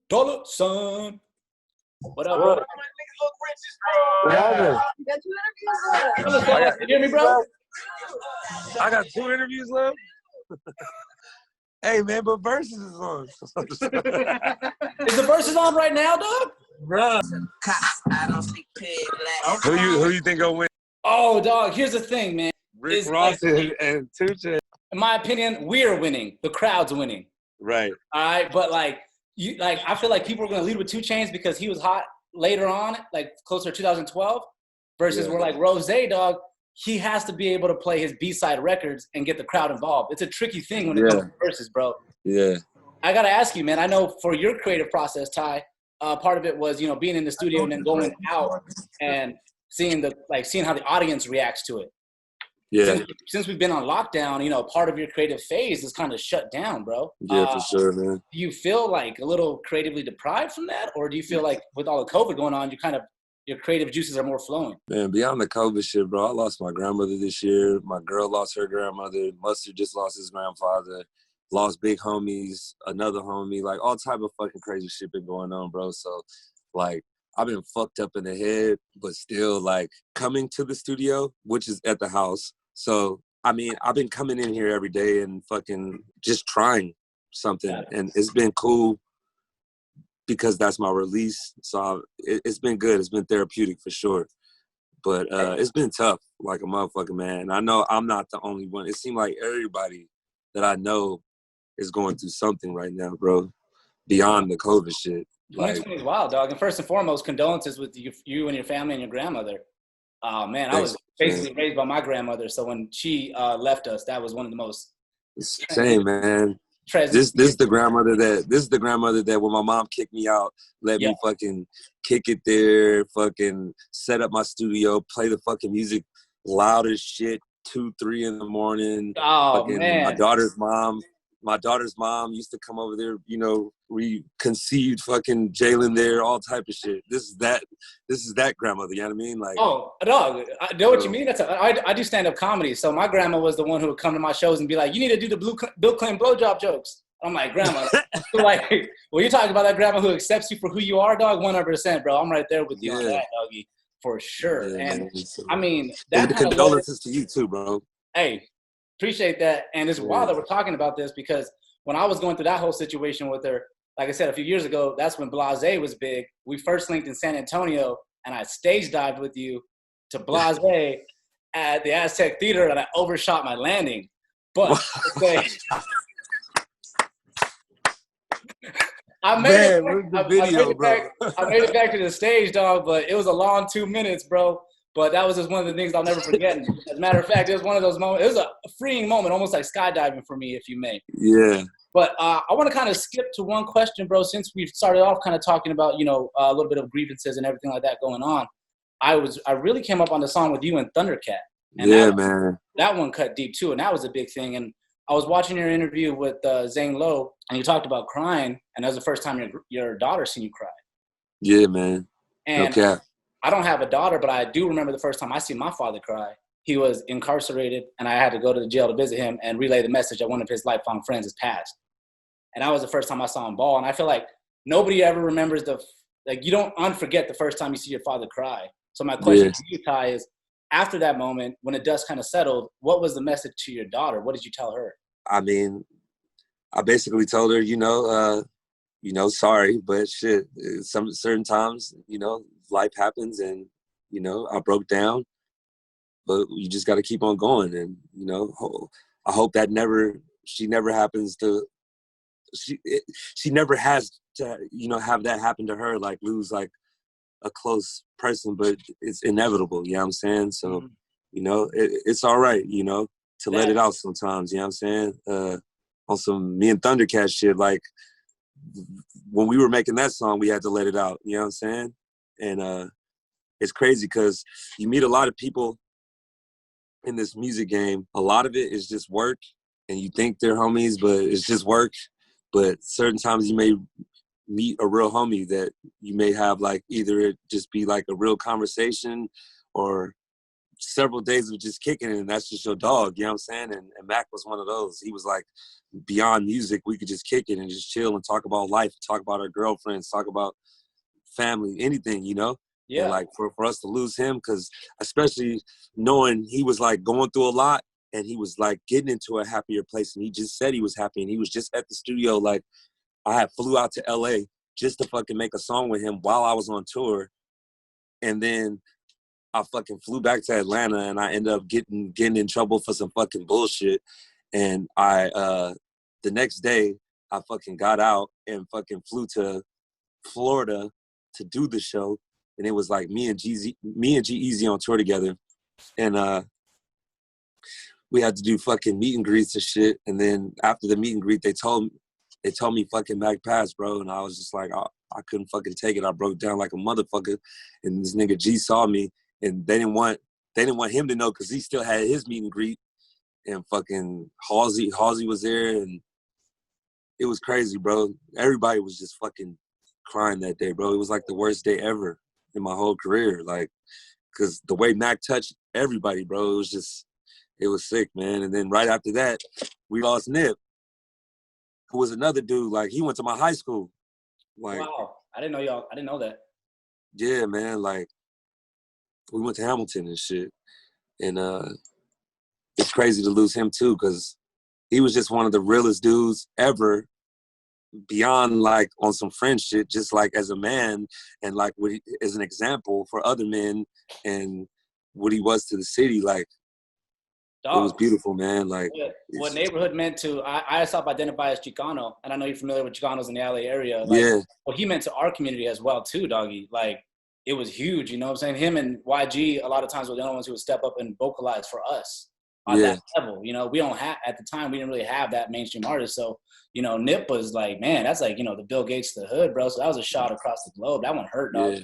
Dollar son. What up, bro? What happened? You got 2 interviews left. You hear me, bro? I got 2 interviews left. Hey man, but Verzus is on. Is the Verzuz on right now, dog? Bruh. Who you think will win? Oh, dog. Here's the thing, man. Rick Ross and 2 Chainz. In my opinion, we're winning. The crowd's winning. Right. All right, but I feel like people are gonna lead with 2 Chainz because he was hot later on, like closer to 2012. Versus we're like Rose, dog. He has to be able to play his B-side records and get the crowd involved. It's a tricky thing when it comes to Versus, bro. Yeah. I gotta ask you, man. I know for your creative process, Ty, part of it was being in the studio and then going out and seeing how the audience reacts to it. Yeah. Since we've been on lockdown, part of your creative phase is kind of shut down, bro. Yeah, for sure, man. Do you feel like a little creatively deprived from that, or do you feel like with all the COVID going on, your creative juices are more flowing? Man, beyond the COVID shit, bro, I lost my grandmother this year. My girl lost her grandmother. Mustard just lost his grandfather. Lost big homies, another homie. Like, all type of fucking crazy shit been going on, bro. So, like, I've been fucked up in the head, but still, like, coming to the studio, which is at the house. So, I mean, I've been coming in here every day and fucking just trying something. And it's been cool because that's my release. So it's been good. It's been therapeutic for sure. But it's been tough, like a motherfucker, man. And I know I'm not the only one. It seemed like everybody that I know is going through something right now, bro, beyond the COVID shit. 2020 is wild, dog. And first and foremost, condolences with you and your family and your grandmother. Oh, man, I was basically raised by my grandmother. So when she left us, that was one of the most... Same, man. This is the grandmother that when my mom kicked me out, let me fucking kick it there, fucking set up my studio, play the fucking music loud as shit, 2, 3 in the morning. Oh, fucking, man. My daughter's mom used to come over there, we conceived fucking Jalen there, all type of shit. This is that grandmother, you know what I mean? Like, oh, dog, I know what you mean. I do stand-up comedy, so my grandma was the one who would come to my shows and be like, you need to do the Bill Clinton blowjob jokes. I'm like, grandma, like, well, you're talking about that grandma who accepts you for who you are, dog, 100%, bro. I'm right there with you on that, doggy, for sure. Yeah, and, man, so, I mean, that condolences to you too, bro. Hey, appreciate that. And it's wild that we're talking about this because when I was going through that whole situation with her, like I said, a few years ago, that's when Blase was big. We first linked in San Antonio, and I stage dived with you to Blase at the Aztec Theater, and I overshot my landing. But I made it back to the stage, dog, but it was a long 2 minutes, bro. But that was just one of the things I'll never forget. As a matter of fact, it was one of those moments. It was a freeing moment, almost like skydiving for me, if you may. Yeah. But I want to kind of skip to one question, bro, since we've started off kind of talking about, a little bit of grievances and everything like that going on. I really came up on the song with you and Thundercat. And man. That one cut deep, too, and that was a big thing. And I was watching your interview with Zane Lowe, and you talked about crying, and that was the first time your daughter seen you cry. Yeah, man. And I don't have a daughter, but I do remember the first time I seen my father cry. He was incarcerated, and I had to go to the jail to visit him and relay the message that one of his lifelong friends has passed. And that was the first time I saw him bawl. And I feel like nobody ever remembers you don't unforget the first time you see your father cry. So my question to you, Ty, is after that moment, when the dust kind of settled, what was the message to your daughter? What did you tell her? I mean, I basically told her, sorry, but shit, some certain times, life happens and, I broke down, but you just got to keep on going. And, I hope that she never happens to, she never has to, have that happen to her, like lose like a close person, but it's inevitable. You know what I'm saying? So, it's all right, to let it out sometimes. You know what I'm saying? On some me and Thundercat shit, like when we were making that song, we had to let it out. You know what I'm saying? And it's crazy because you meet a lot of people in this music game. A lot of it is just work, and you think they're homies, but it's just work. But certain times you may meet a real homie that you may have like either it just be like a real conversation or several days of just kicking it, and that's just your dog, you know what I'm saying? And Mac was one of those. He was like, beyond music, we could just kick it and just chill and talk about life, talk about our girlfriends, talk about family, anything, you know? Yeah. And like for us to lose him, because especially knowing he was like going through a lot and he was like getting into a happier place, and he just said he was happy, and he was just at the studio. Like, I had flew out to LA just to fucking make a song with him while I was on tour. And then I fucking flew back to Atlanta, and I ended up getting in trouble for some fucking bullshit. And I the next day I fucking got out and fucking flew to Florida to do the show. And it was like me and G-Eazy on tour together. And we had to do fucking meet and greets and shit. And then after the meet and greet, they told me fucking Mac passed, bro. And I was just like, I couldn't fucking take it. I broke down like a motherfucker. And this nigga G saw me, and they didn't want him to know, because he still had his meet and greet. And fucking Halsey was there, and it was crazy, bro. Everybody was just fucking crying that day, bro. It was like the worst day ever in my whole career. Like, because the way Mac touched everybody, bro, it was sick, man. And then right after that, we lost Nip, who was another dude. Like, he went to my high school. Like, wow. I didn't know that. Yeah, man. Like, we went to Hamilton and shit. And it's crazy to lose him too, because he was just one of the realest dudes ever, beyond like on some friend shit, just like as a man, and like as an example for other men, and what he was to the city. Like, Dog. It was beautiful, man. Like, what neighborhood meant to, I self-identify as Chicano, and I know you're familiar with Chicanos in the LA area. Like, yeah. What he meant to our community as well too, doggy. Like, it was huge, you know what I'm saying? Him and YG a lot of times were the only ones who would step up and vocalize for us on that level. You know, we don't have, at the time, we didn't really have that mainstream artist. So, you know, Nip was like, man, that's like, you know, the Bill Gates to the hood, bro. So that was a shot across the globe. That one hurt, dog. Yeah.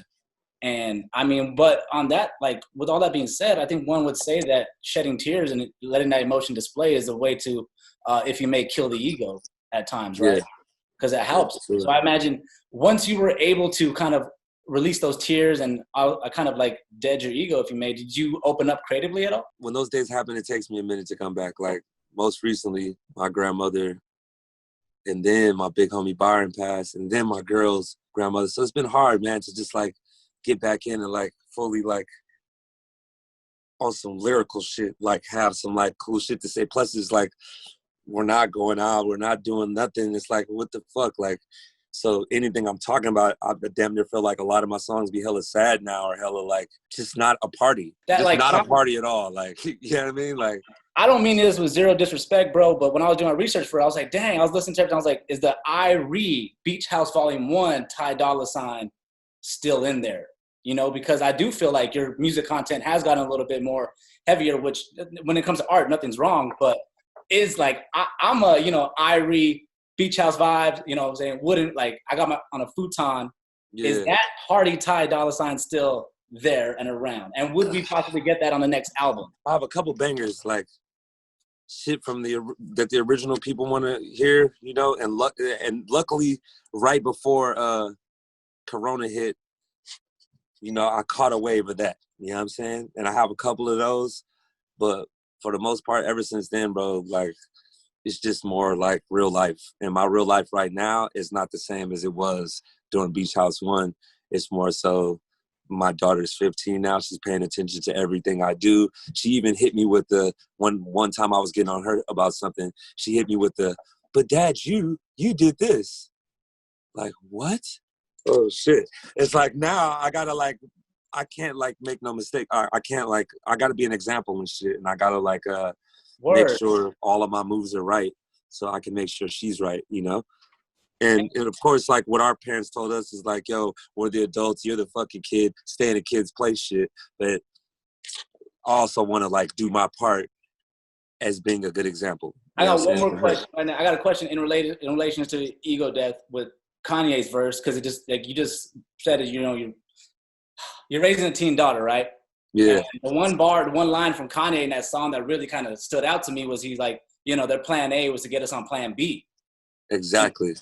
And I mean, but on that, like, with all that being said, I think one would say that shedding tears and letting that emotion display is a way to, if you may, kill the ego at times, right? Because that helps. Yeah, so I imagine once you were able to kind of release those tears and I kind of like dead your ego, if you may, did you open up creatively at all? When those days happen, it takes me a minute to come back. Like, most recently, my grandmother, and then my big homie Byron passed, and then my girl's grandmother. So it's been hard, man, to just like get back in and like fully like on some lyrical shit, like have some like cool shit to say. Plus it's like, we're not going out, we're not doing nothing. It's like, what the fuck? Like, so anything I'm talking about, I damn near feel like a lot of my songs be hella sad now, or hella like just not a party. That, just like, not a party at all. Like, you know what I mean? Like, I don't mean this with zero disrespect, bro, but when I was doing my research for it, I was like, dang, I was listening to everything. I was like, is the Beach House Volume 1 Ty Dolla $ign still in there? You know, because I do feel like your music content has gotten a little bit more heavier, which when it comes to art, nothing's wrong, but is like, I'm a, you know, Beach House vibes, you know what I'm saying? Wouldn't, like, I got my on a futon. Yeah. Is that hearty Ty Dolla $ign still there and around? And would we possibly get that on the next album? I have a couple bangers, like shit from that the original people want to hear, you know, and luckily right before Corona hit, you know, I caught a wave of that, you know what I'm saying? And I have a couple of those, but for the most part, ever since then, bro, like, it's just more like real life. And my real life right now is not the same as it was during Beach House 1. It's more so, my daughter's 15 now. She's paying attention to everything I do. She even hit me with the one time I was getting on her about something. She hit me with but Dad, you did this. Like, what? Oh shit. It's like, now I gotta like, I can't like make no mistake. I can't like, I gotta be an example and shit. And I gotta like make sure all of my moves are right so I can make sure she's right, you know? And of course, like what our parents told us is like, yo, we're the adults, you're the fucking kid, stay in a kid's place shit. But I also want to like do my part as being a good example. I got one more question. I got a question in relation to ego death with Kanye's verse, because it just, like you just said it, you know, you're raising a teen daughter, right? Yeah. And the one line from Kanye in that song that really kind of stood out to me was he's like, you know, their plan A was to get us on plan B. Exactly.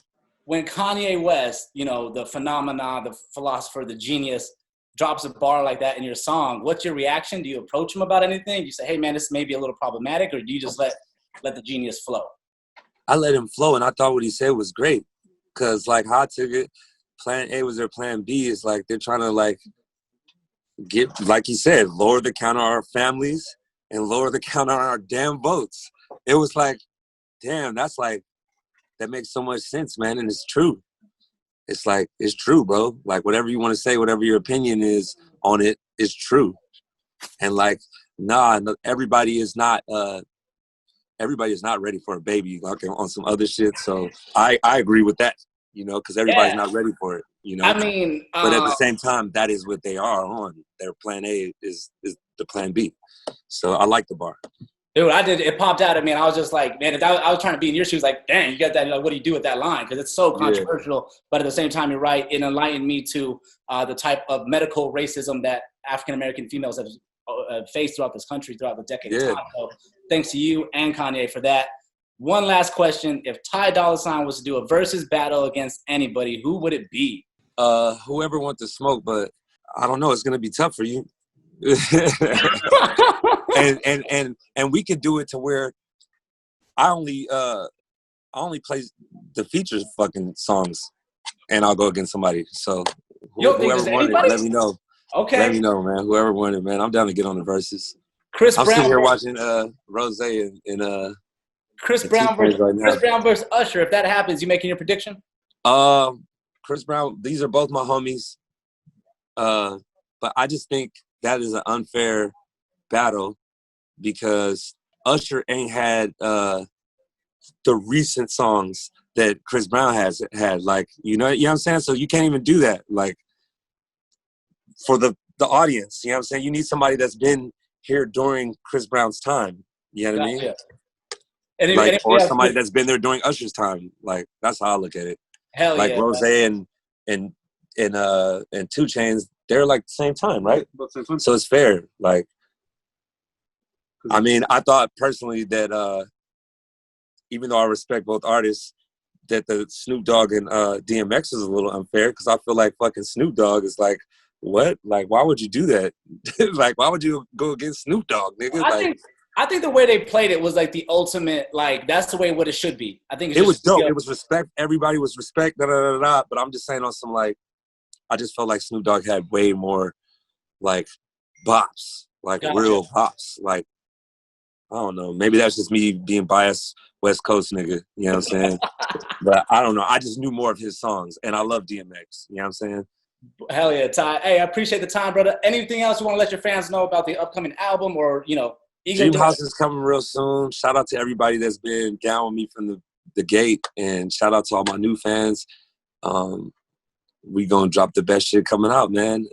When Kanye West, you know, the phenomena, the philosopher, the genius, drops a bar like that in your song, what's your reaction? Do you approach him about anything? Do you say, hey, man, this may be a little problematic, or do you just let the genius flow? I let him flow, and I thought what he said was great. Because, like, how I took it, plan A was their plan B. Is like they're trying to, like, get, like he said, lower the count on our families and lower the count on our damn votes. It was like, damn, that's like, that makes so much sense, man, and it's true. It's like, it's true, bro. Like, whatever you want to say, whatever your opinion is on it, is true. And, like, nah, everybody is not ready for a baby, like, on some other shit. So I agree with that, you know, because everybody's not ready for it, you know. I mean, but at the same time, that is what they are on. Their plan A is the plan B. So I like the bar. Dude, it popped out at me, and I was just like, man, I was trying to be in your shoes, like, dang, you got that, like, what do you do with that line? Because it's so controversial, but at the same time, you're right, it enlightened me to the type of medical racism that African-American females have faced throughout this country throughout the decade of time. So thanks to you and Kanye for that. One last question. If Ty Dolla $ign was to do a versus battle against anybody, who would it be? Whoever wants to smoke, but I don't know, it's going to be tough for you. and we could do it to where I only play the features fucking songs, and I'll go against somebody. So whoever wanted, let me know. Okay. Let me know, man. Whoever wanted, man. I'm down to get on the verses. Chris I'm Brown sitting here watching Rose and Chris Brown versus right now. Chris Brown versus Usher. If that happens, you making your prediction? Chris Brown. These are both my homies. But I just think that is an unfair battle because Usher ain't had the recent songs that Chris Brown has had. Like, you know what I'm saying? So you can't even do that. Like, for the audience, you know what I'm saying? You need somebody that's been here during Chris Brown's time. You know what I mean? Like, or somebody that's been there during Usher's time. Like, that's how I look at it. Hell like yeah. Rose and 2 Chainz, they're like the same time, right? So it's fair. Like, I mean, I thought personally that even though I respect both artists, that the Snoop Dogg and DMX is a little unfair because I feel like fucking Snoop Dogg is like, what? Like, why would you do that? Like, why would you go against Snoop Dogg, nigga? I think the way they played it was like the ultimate, like, that's the way what it should be. I think it was dope. It was respect. Everybody was respect, but I'm just saying on some, like, I just felt like Snoop Dogg had way more, like, bops, like real bops. Like, I don't know. Maybe that's just me being biased West Coast nigga. You know what I'm saying? But I don't know. I just knew more of his songs, and I love DMX. You know what I'm saying? Hell yeah, Ty. Hey, I appreciate the time, brother. Anything else you want to let your fans know about the upcoming album or, you know, Dream House is coming real soon. Shout out to everybody that's been down with me from the gate, and shout out to all my new fans. We gonna drop the best shit coming out, man.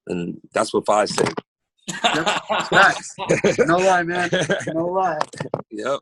And that's what Fi said. No lie, man. No lie. Yep.